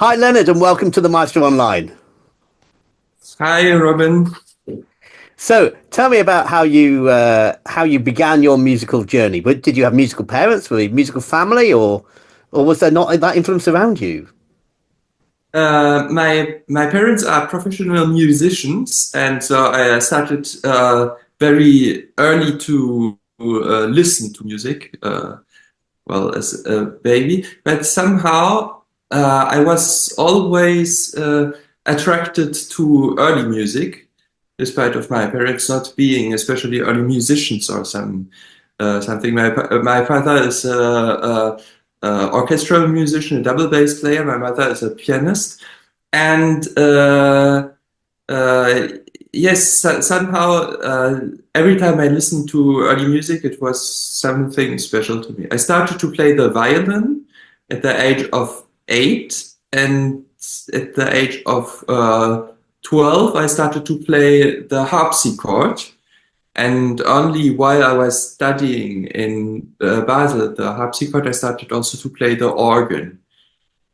Hi, Leonard, and welcome to the Maestro Online. Hi, Robin. So, tell me about how you began your musical journey. Did you have musical parents? Were you a musical family, or was there not that influence around you? My parents are professional musicians, and so I started very early to listen to music. Well, as a baby, but somehow I was always attracted to early music, despite of my parents not being especially early musicians or something. My father is a orchestral musician, a double bass player. My mother is a pianist, and uh, yes, somehow every time I listened to early music, it was something special to me. I started to play the violin at the age of 8, and at the age of 12, I started to play the harpsichord. And only while I was studying in Basel, the harpsichord, I started also to play the organ.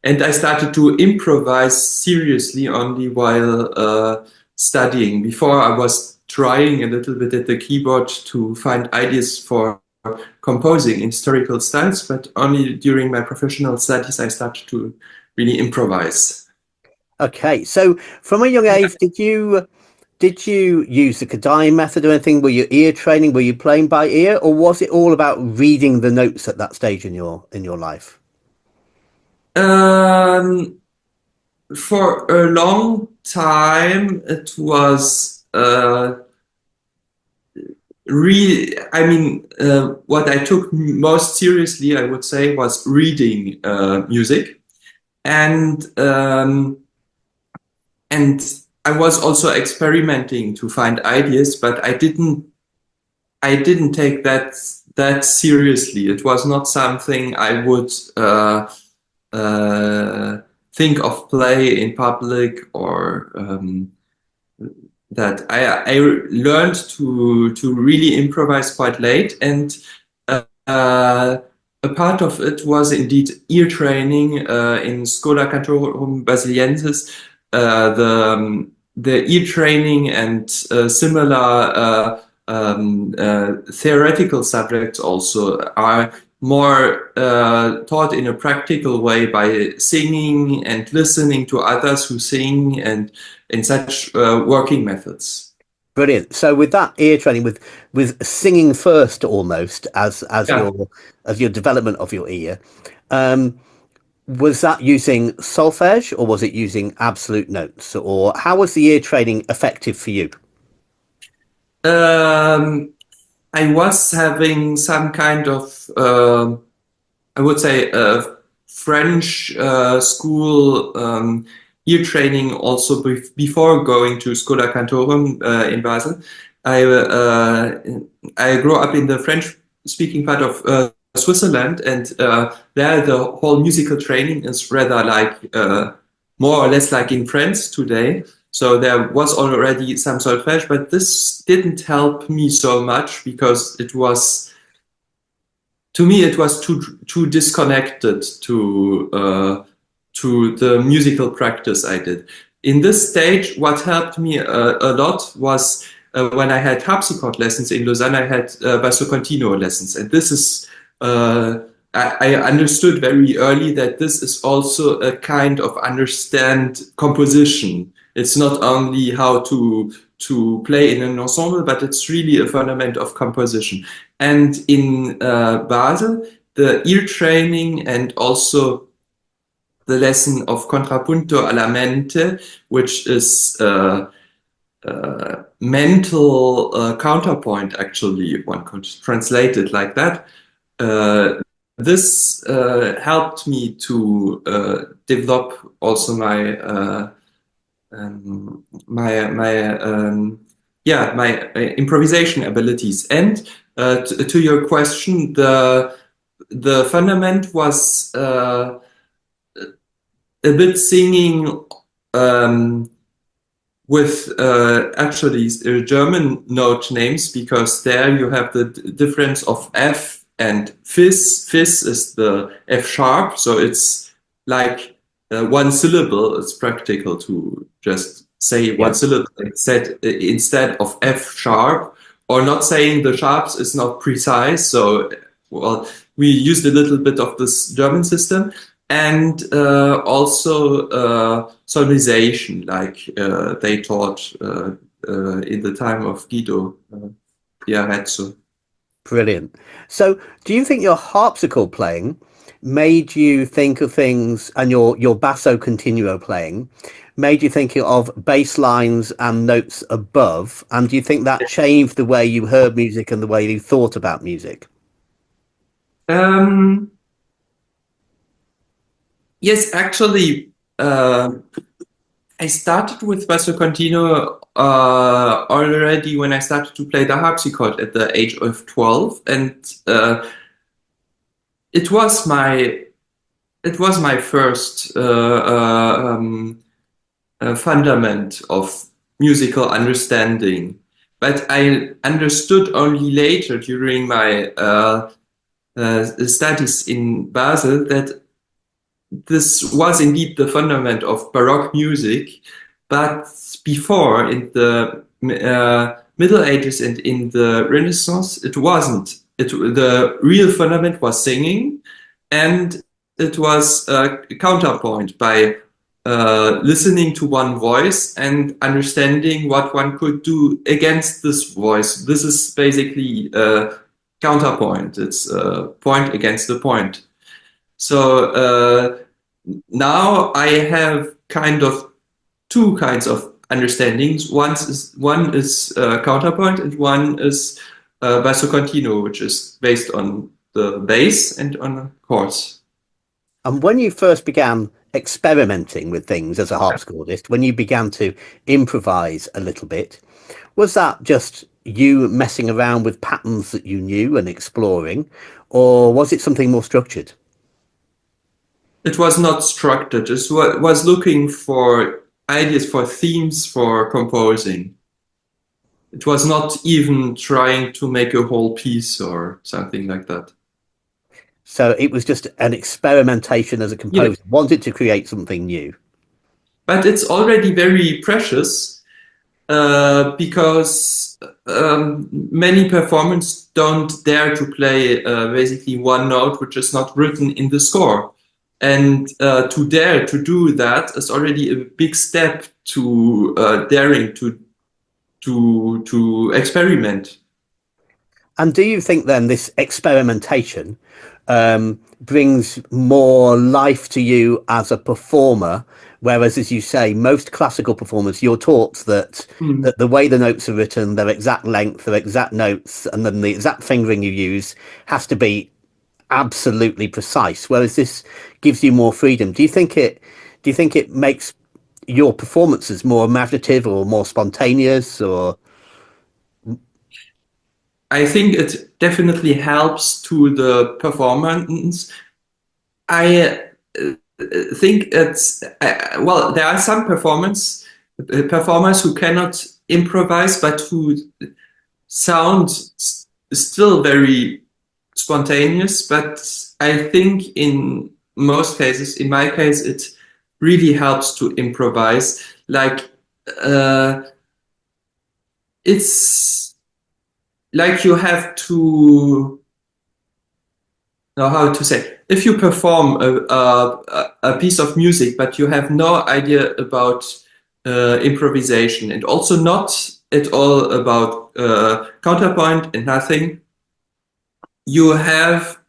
And I started to improvise seriously only while studying. Before I was trying a little bit at the keyboard to find ideas for composing in historical styles, but only during my professional studies I started to really improvise. Okay, so from a young age, did you use the Kodály method or anything? Were you ear training? Were you playing by ear, or was it all about reading the notes at that stage in your life? Um, for a long time, it was what I took most seriously, I would say, was reading music, and and I was also experimenting to find ideas, but I didn't take that seriously. It was not something I would uh, think of play in public or that I learned to really improvise quite late, and a part of it was indeed ear training in Schola Cantorum Basiliensis. The ear training and similar theoretical subjects also are more taught in a practical way by singing and listening to others who sing and in such working methods. Brilliant. So with that ear training, with singing first almost as Yeah. your development of your ear, um, was that using solfege or was it using absolute notes? Or how was the ear training effective for you? Um, I was having some kind of, I would say, French school ear training also before going to Schola Cantorum in Basel. I uh, I grew up in the French-speaking part of Switzerland, and there the whole musical training is rather like more or less like in France today. So there was already some solfège, but this didn't help me so much because it was, to me, it was too disconnected to the musical practice I did. In this stage, what helped me a lot was when I had harpsichord lessons in Lausanne. I had basso continuo lessons, and this is I understood very early that this is also a kind of understand composition. It's not only how to play in an ensemble, but it's really a fundament of composition. And in Basel, the ear training and also the lesson of contrapunto alla mente, which is mental counterpoint, actually, one could translate it like that. Uh, this helped me to develop also my improvisation abilities. And to your question, the fundament was a bit singing um, with actually German note names, because there you have the difference of F and Fis. Fis is the F sharp, so it's like one syllable, it's practical to just say one syllable instead of F sharp, or not saying the sharps is not precise. So, well, we used a little bit of this German system, and also solmization, like they taught in the time of Guido Piarezzo. Brilliant. So, do you think your harpsichord playing made you think of things, and your basso continuo playing made you think of bass lines and notes above? And do you think that changed the way you heard music and the way you thought about music? Yes, actually, I started with basso continuo already when I started to play the harpsichord at the age of 12, and it was my first fundament of musical understanding. But I understood only later during my studies in Basel that this was indeed the fundament of Baroque music, but before, in the Middle Ages and in the Renaissance, it wasn't. The real fundament was singing, and it was a counterpoint by listening to one voice and understanding what one could do against this voice. This is basically a counterpoint. It's a point against the point. So now I have kind of two kinds of understandings. One is counterpoint, and one is basso continuo, which is based on the bass and on chords. And when you first began experimenting with things as a harpsichordist, when you began to improvise a little bit, was that just you messing around with patterns that you knew and exploring, or was it something more structured? It was not structured. It was looking for ideas, for themes for composing. It was not even trying to make a whole piece or something like that. So it was just an experimentation as a composer, wanted to create something new. But it's already very precious because many performers don't dare to play basically one note which is not written in the score. And to dare to do that is already a big step to daring to experiment. And do you think then this experimentation brings more life to you as a performer? Whereas, as you say, most classical performers, you're taught that, that the way the notes are written, their exact length, their exact notes, and then the exact fingering you use has to be absolutely precise. Whereas this gives you more freedom. Do you think it makes your performances more imaginative or more spontaneous, or? I think it definitely helps to the performance. I think it's well, there are some performers who cannot improvise, but who sound still very spontaneous. But I think in most cases, in my case, it really helps to improvise. Like it's like you have to know how to say. If you perform a piece of music, but you have no idea about improvisation, and also not at all about counterpoint and nothing, you have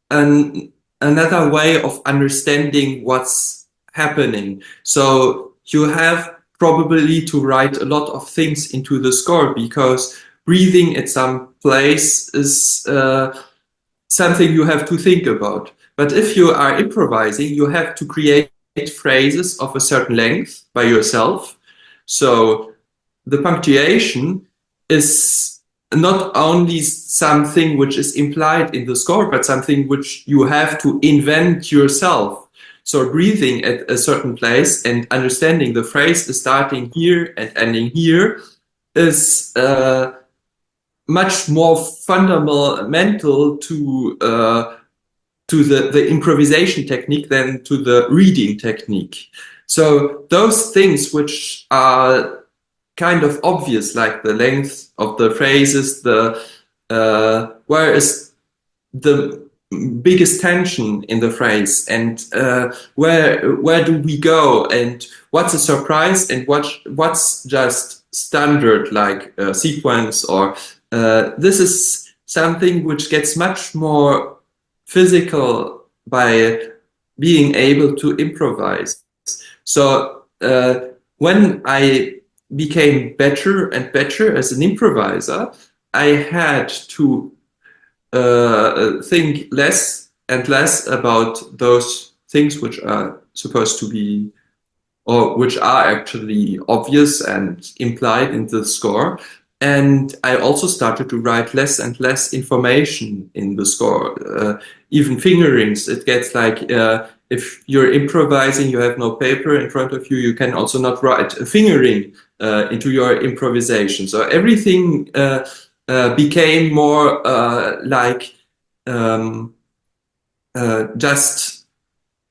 another way of understanding what's happening. So you have probably to write a lot of things into the score, because breathing at some place is something you have to think about. But if you are improvising, you have to create phrases of a certain length by yourself. So the punctuation is not only something which is implied in the score, but something which you have to invent yourself. So breathing at a certain place and understanding the phrase is starting here and ending here is much more fundamental to to the improvisation technique than to the reading technique. So those things which are kind of obvious, like the length of the phrases, where is the biggest tension in the phrase, and where do we go, and what's a surprise, and what's just standard, like a sequence, or this is something which gets much more physical by being able to improvise. So when I became better and better as an improviser, I had to think less and less about those things which are supposed to be, or which are actually obvious and implied in the score. And I also started to write less and less information in the score, even fingerings. It gets like, if you're improvising, you have no paper in front of you, you can also not write a fingering into your improvisation. So everything became more like just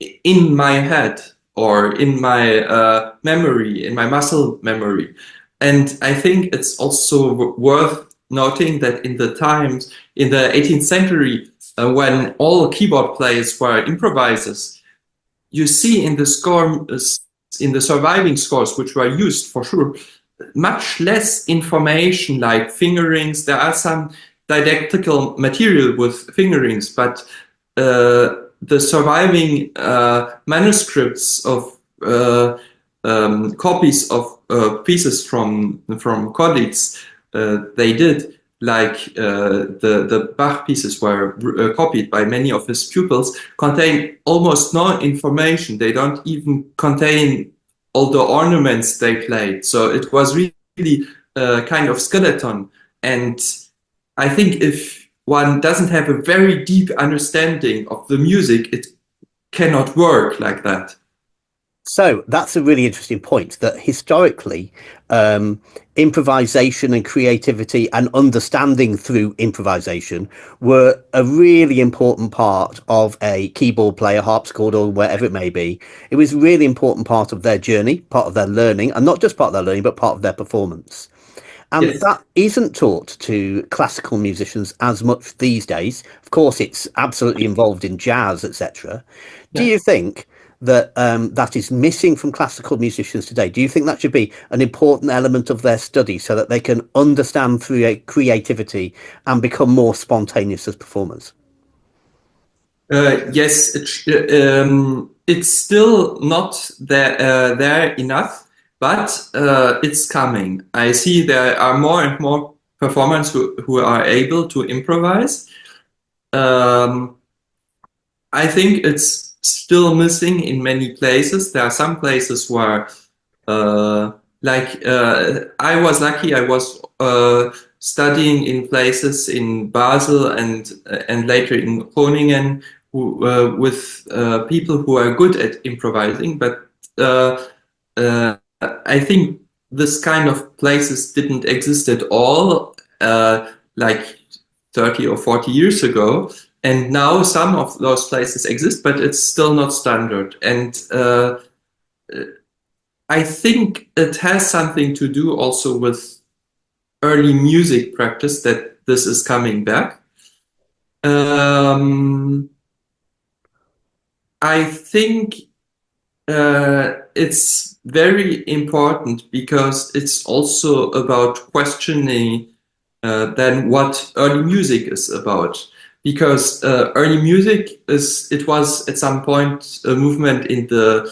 in my head, or in my memory, in my muscle memory. And I think it's also worth noting that in the 18th century, when all keyboard players were improvisers, you see in the score, in the surviving scores, which were used for sure, much less information like fingerings. There are some didactical material with fingerings, but the surviving manuscripts of copies of pieces from colleagues, they did, like the Bach pieces were copied by many of his pupils, contain almost no information. They don't even contain all the ornaments they played. So it was really a kind of skeleton. And I think if one doesn't have a very deep understanding of the music, it cannot work like that. So that's a really interesting point, that historically, improvisation and creativity and understanding through improvisation were a really important part of a keyboard player, harpsichord, or wherever it may be. It was a really important part of their journey, part of their learning, and not just part of their learning, but part of their performance. And Yes. that isn't taught to classical musicians as much these days. Of course, it's absolutely involved in jazz, etc. Do Yeah. you think that that is missing from classical musicians today? Do you think that should be an important element of their study so that they can understand through creativity and become more spontaneous as performers? Yes, it's still not there enough, but it's coming. I see there are more and more performers who are able to improvise. Um, I think it's still missing in many places. There are some places where, I was lucky. I was studying in places in Basel and later in Groningen, with people who are good at improvising. But I think this kind of places didn't exist at all, like 30 or 40 years ago. And now some of those places exist, but it's still not standard. And I think it has something to do also with early music practice that this is coming back. I think it's very important because it's also about questioning then what early music is about. Because early music was at some point a movement in the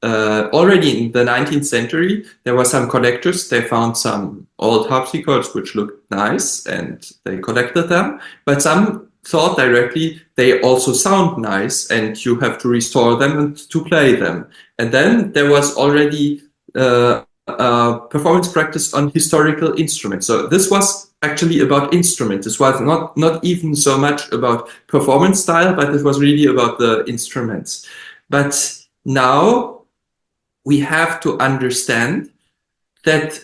already in the 19th century. There were some collectors. They found some old harpsichords which looked nice and they collected them. But some thought directly they also sound nice and you have to restore them and to play them. And then there was already performance practice on historical instruments. So this was actually about instruments. This was not even so much about performance style, but it was really about the instruments. But now we have to understand that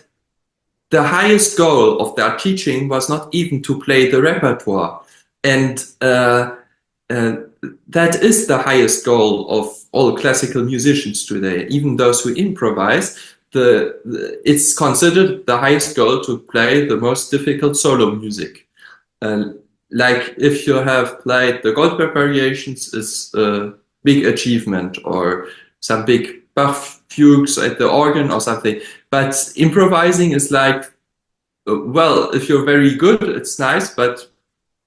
the highest goal of their teaching was not even to play the repertoire. And that is the highest goal of all classical musicians today. Even those who improvise, it's considered the highest goal to play the most difficult solo music. Like if you have played the Goldberg variations, is a big achievement, or some big Bach fugues at the organ or something. But improvising is like, well, if you're very good, it's nice, but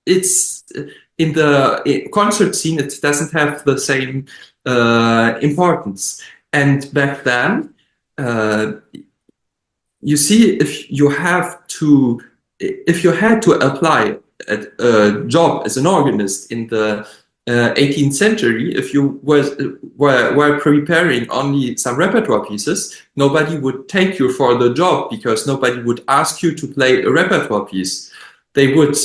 it's in the concert scene, it doesn't have the same importance. And back then, you see, if you had to apply a job as an organist in the 18th century, if you were preparing only some repertoire pieces, nobody would take you for the job, because nobody would ask you to play a repertoire piece. They would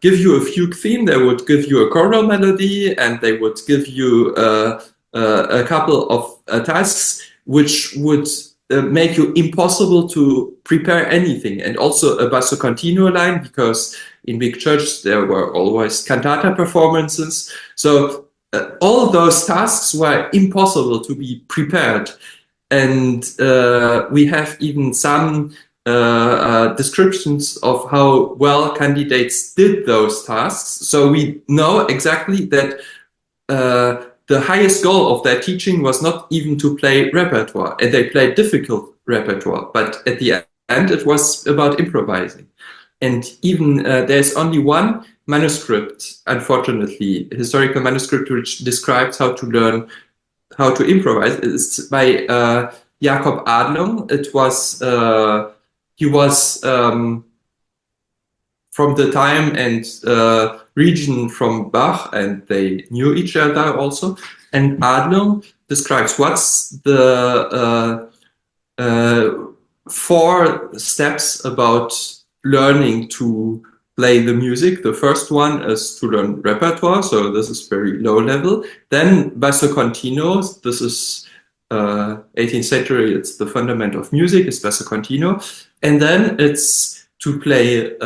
give you a fugue theme, they would give you a choral melody, and they would give you a couple of tasks which would make you impossible to prepare anything. And also a basso continuo line, because in big churches there were always cantata performances. So all those tasks were impossible to be prepared. And we have even some descriptions of how well candidates did those tasks. So we know exactly that the highest goal of their teaching was not even to play repertoire, and they played difficult repertoire, but at the end it was about improvising. And even there's only one manuscript, unfortunately, a historical manuscript, which describes how to learn how to improvise. It's by Jakob Adlung. It was he was from the time and region from Bach, and they knew each other also. And Adlung describes what's the 4 steps about learning to play the music. The first one is to learn repertoire, so this is very low level. Then basso continuo, this is 18th century, it's the fundament of music, is basso continuo. And then it's to play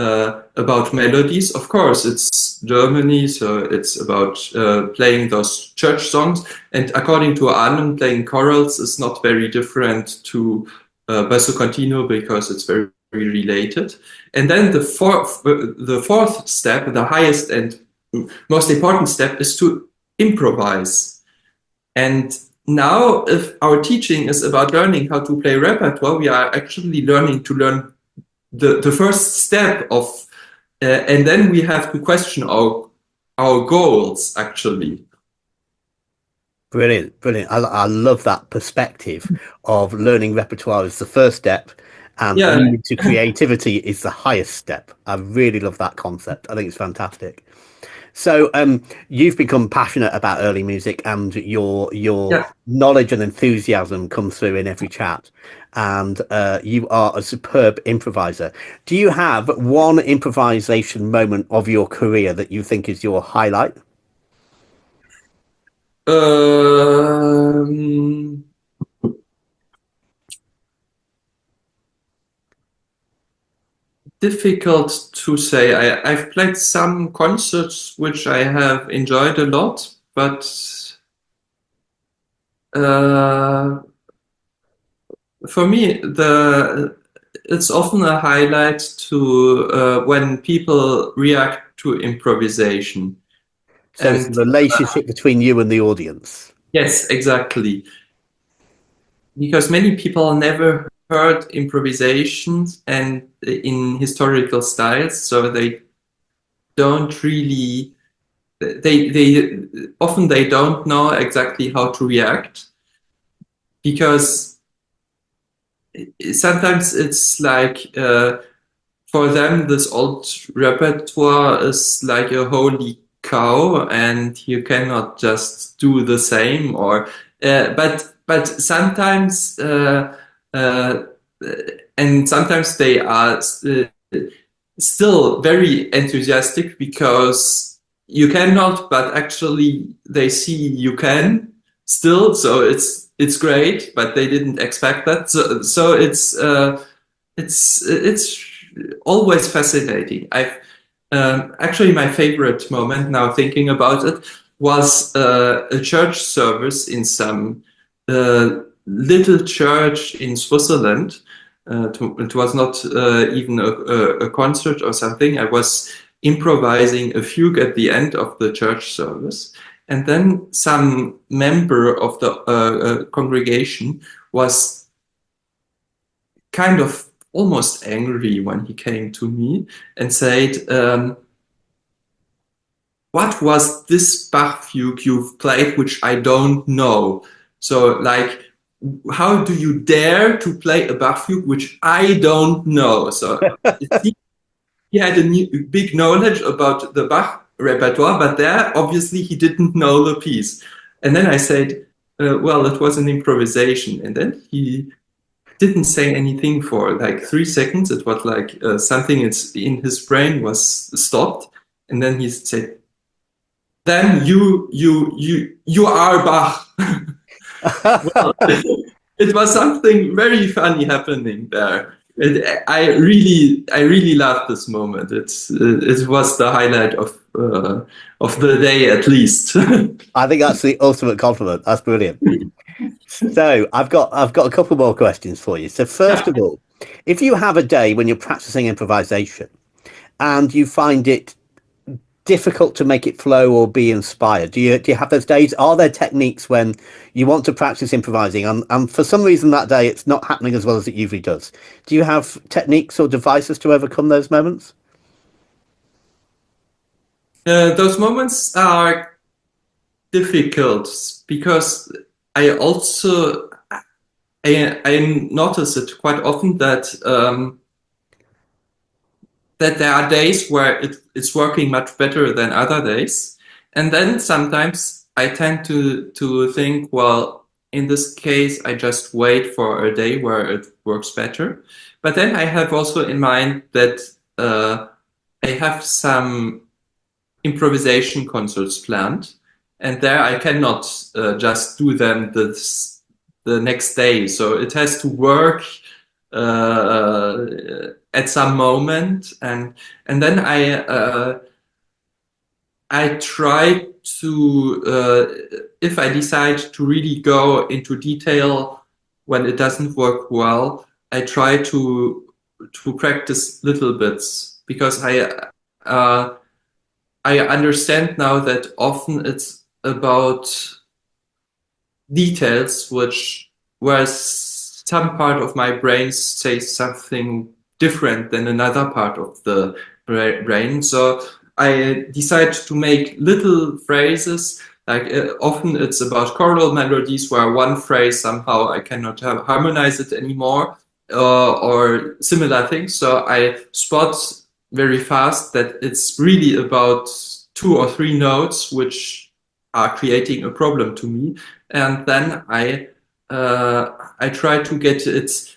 about melodies. Of course, it's Germany, so it's about playing those church songs. And according to Arnon, playing chorals is not very different to basso continuo, because it's very, very related. And then the fourth step, the highest and most important step, is to improvise. And now, if our teaching is about learning how to play repertoire, we are actually learning to learn the first step of, and then we have to question our goals, actually. Brilliant, brilliant. I love that perspective of learning repertoire is the first step, and moving to creativity is the highest step. I really love that concept. I think it's fantastic. So you've become passionate about early music, and your knowledge and enthusiasm comes through in every chat, and you are a superb improviser. Do you have one improvisation moment of your career that you think is your highlight? Difficult to say. I've played some concerts which I have enjoyed a lot, but for me, it's often a highlight to when people react to improvisation. So it's the relationship between you and the audience. Yes, exactly. Because many people never heard improvisations and in historical styles, so they don't really, they often they don't know exactly how to react, because sometimes it's like for them this old repertoire is like a holy cow, and you cannot just do the same, or but sometimes and sometimes they are still very enthusiastic, because you cannot, but actually they see you can still, so it's great, but they didn't expect that. So it's always fascinating. I've actually, my favorite moment, now thinking about it, was a church service in some little church in Switzerland. It was not even a concert or something. I was improvising a fugue at the end of the church service. And then some member of the congregation was kind of almost angry when he came to me and said, what was this Bach fugue you've played which I don't know? So like, how do you dare to play a Bach fugue which I don't know? So he had a big knowledge about the Bach repertoire, but there obviously he didn't know the piece. And then I said, well, it was an improvisation. And then he didn't say anything for like 3 seconds. It was like something in his brain was stopped. And then he said, then you are Bach. Well, it was something very funny happening there. I really loved this moment. It was the highlight of the day, at least. I think that's the ultimate compliment. That's brilliant. So I've got a couple more questions for you. So first of all, if you have a day when you're practicing improvisation and you find it difficult to make it flow or be inspired, do you have those days? Are there techniques when you want to practice improvising and for some reason that day it's not happening as well as it usually does? Do you have techniques or devices to overcome those moments? Those moments are difficult because I also I notice it quite often that that there are days where it's working much better than other days. And then sometimes I tend to think, well, in this case, I just wait for a day where it works better. But then I have also in mind that I have some improvisation concerts planned. And there I cannot just do them the next day. So it has to work at some moment, and then I try to if I decide to really go into detail when it doesn't work well, I try to practice little bits because I understand now that often it's about details where some part of my brain says something different than another part of the brain. So I decide to make little phrases. Like often it's about choral melodies where one phrase somehow I cannot harmonize it anymore or similar things. So I spot very fast that it's really about 2 or 3 notes which are creating a problem to me, and then I try to get it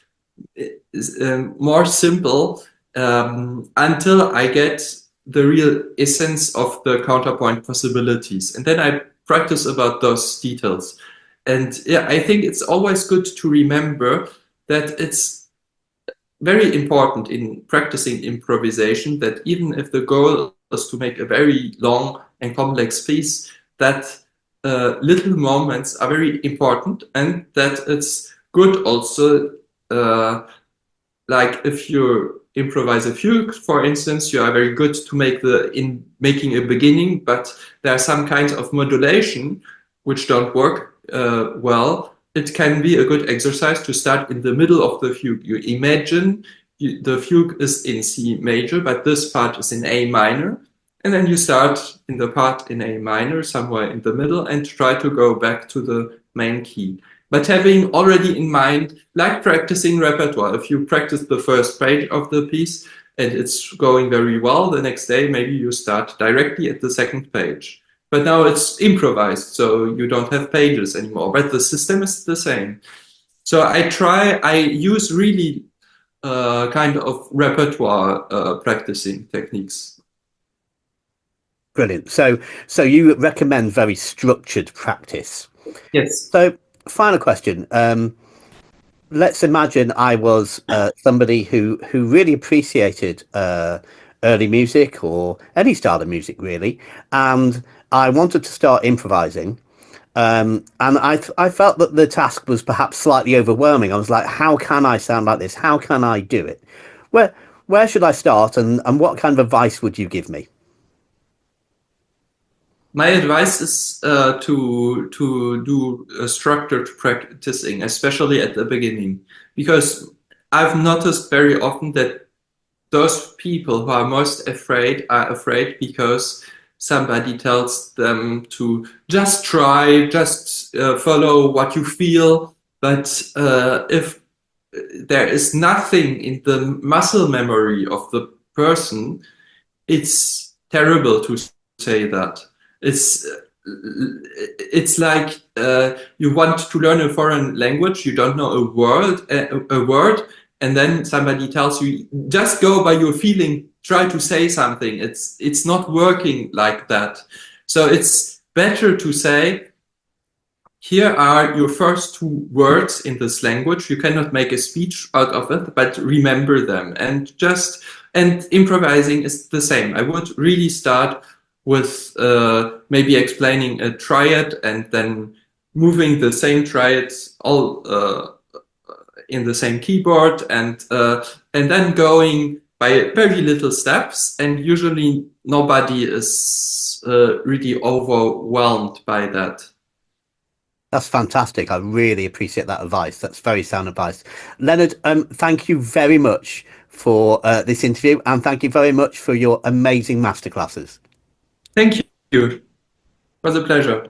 more simple until I get the real essence of the counterpoint possibilities, and then I practice about those details. And yeah, I think it's always good to remember that it's very important in practicing improvisation that even if the goal is to make a very long and complex piece, that little moments are very important, and that it's good also, like if you improvise a fugue, for instance, you are very good to make in making a beginning, but there are some kinds of modulation which don't work well. It can be a good exercise to start in the middle of the fugue. You imagine the fugue is in C major, but this part is in A minor. And then you start in the part in A minor, somewhere in the middle, and try to go back to the main key. But having already in mind, like practicing repertoire, if you practice the first page of the piece and it's going very well, the next day maybe you start directly at the second page. But now it's improvised, so you don't have pages anymore, but the system is the same. So I use really kind of repertoire practicing techniques. Brilliant. So you recommend very structured practice. Yes. So final question. Let's imagine I was somebody who really appreciated early music or any style of music really, and I wanted to start improvising. And I felt that the task was perhaps slightly overwhelming. I was like, how can I sound like this? How can I do it? Where where should I start, and what kind of advice would you give me? My advice is to do structured practicing, especially at the beginning, because I've noticed very often that those people who are most afraid are afraid because somebody tells them to just try, just follow what you feel. But if there is nothing in the muscle memory of the person, it's terrible to say that. It's it's like you want to learn a foreign language, you don't know a word, and then somebody tells you just go by your feeling, try to say something. It's not working like that. So it's better to say, here are your first two words in this language. You cannot make a speech out of it, but remember them. And improvising is the same. I would really start with maybe explaining a triad and then moving the same triads all in the same keyboard, and then going by very little steps. And usually nobody is really overwhelmed by that. That's fantastic. I really appreciate that advice. That's very sound advice. Leonard, thank you very much for this interview, and thank you very much for your amazing masterclasses. Thank you. It was a pleasure.